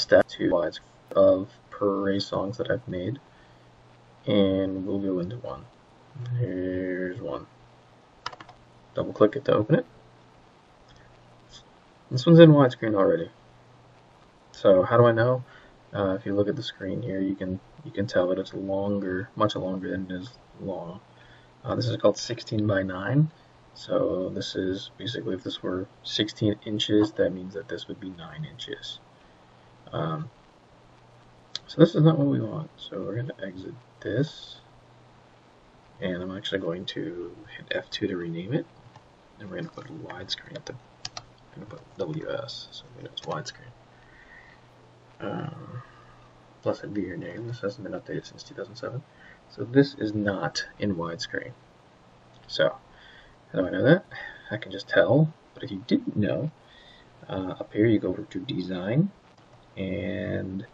step to widescreen of per array songs that I've made, and we'll go into one. Here's one. Double click it to open it. This one's in widescreen already. So how do I know? If you look at the screen here, you can tell that it's longer, much longer than it is long. This is called 16 by 9. So this is basically, if this were 16 inches, that means that this would be 9 inches. So this is not what we want. So we're going to exit this, and I'm actually going to hit F2 to rename it. And we're going to put widescreen at the. I'm going to put WS, so we know it's widescreen. Plus it'd be your name. This hasn't been updated since 2007. So this is not in widescreen. So how do I know that? I can just tell. But if you didn't know, up here you go over to Design, and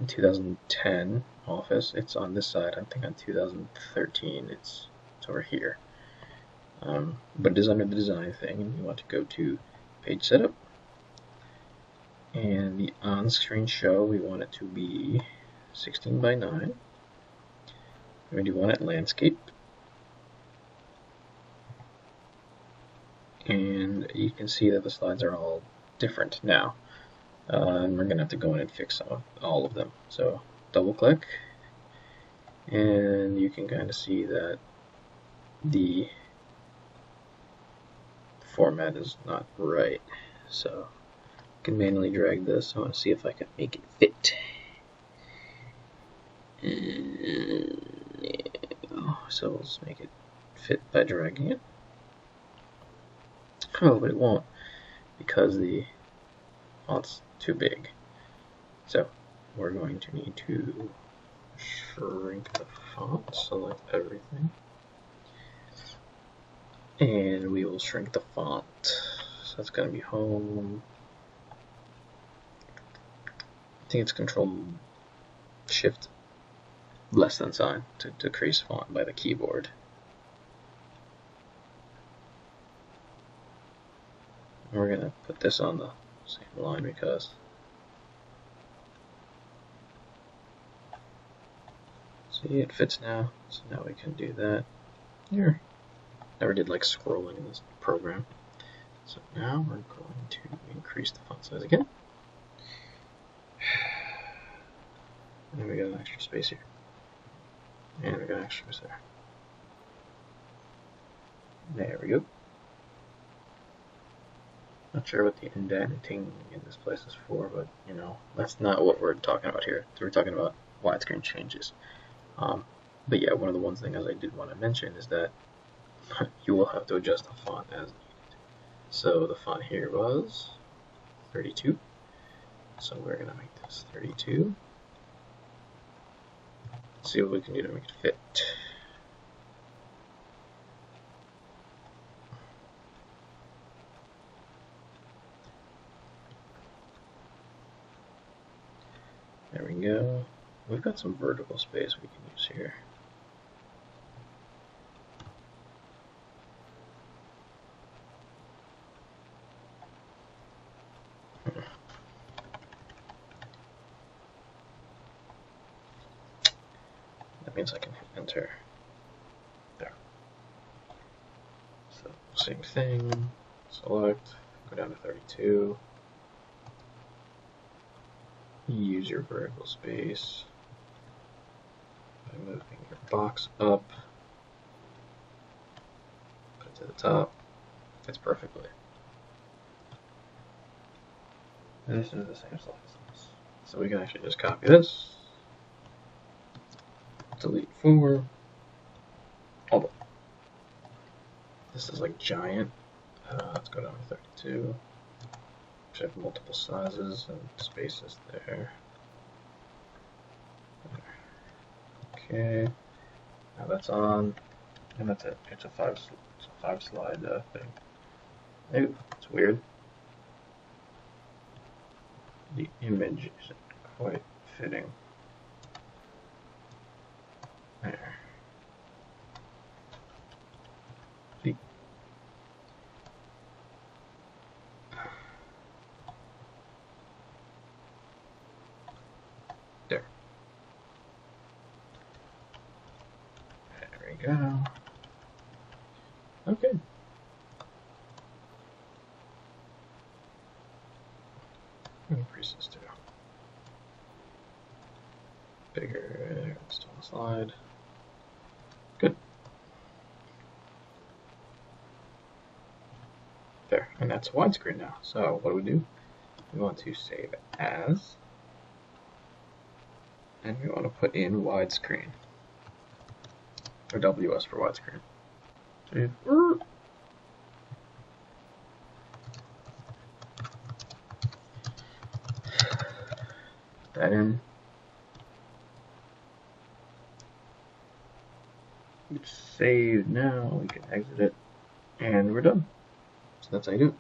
in 2010 Office, it's on this side. I think on 2013 it's over here. But it is under the Design thing, and you want to go to Page Setup. And the on-screen show, we want it to be 16 by 9. We do want it landscape. And you can see that the slides are all different now. And we're going to have to go in and fix all of them. So double click, and you can kind of see that the format is not right. So I can manually drag this. I want to see if I can make it fit. So let's make it fit by dragging it. Oh, but it won't, because the font's too big. So we're going to need to shrink the font, select everything, and we will shrink the font. So that's going to be home. I think it's Control Shift less than sign to decrease font by the keyboard. And we're going to put this on the same line because see, it fits now. So now we can do that here. Never did like scrolling in this program. So now we're going to increase the font size again. And we got an extra space here. And we got an extra space there. There we go. Not sure what the indenting in this place is for, but you know, that's not what we're talking about here. So we're talking about widescreen changes. But yeah, one of the things I did want to mention is that you will have to adjust the font as needed. So the font here was 32. So we're going to make this 32. Let's see what we can do to make it fit. There we go. We've got some vertical space we can use here. That means I can hit enter. There. So same thing. Select, go down to 32. Use your vertical space by moving your box up, put it to the top, fits perfectly. This is the same size. So we can actually just copy this, delete 4, although this is like giant. Let's go down to 32. Which have multiple sizes and spaces there. Okay, now that's on, and that's it. It's a five slide thing. Ooh, it's weird. The image isn't quite fitting. There. See? we go. Okay. Increase this to bigger. Still on the slide. Good. There, and that's widescreen now. So what do we do? We want to save as, and we want to put in widescreen, or WS for widescreen. Save. That in. It's saved now. We can exit it, and we're done. So that's how you do it.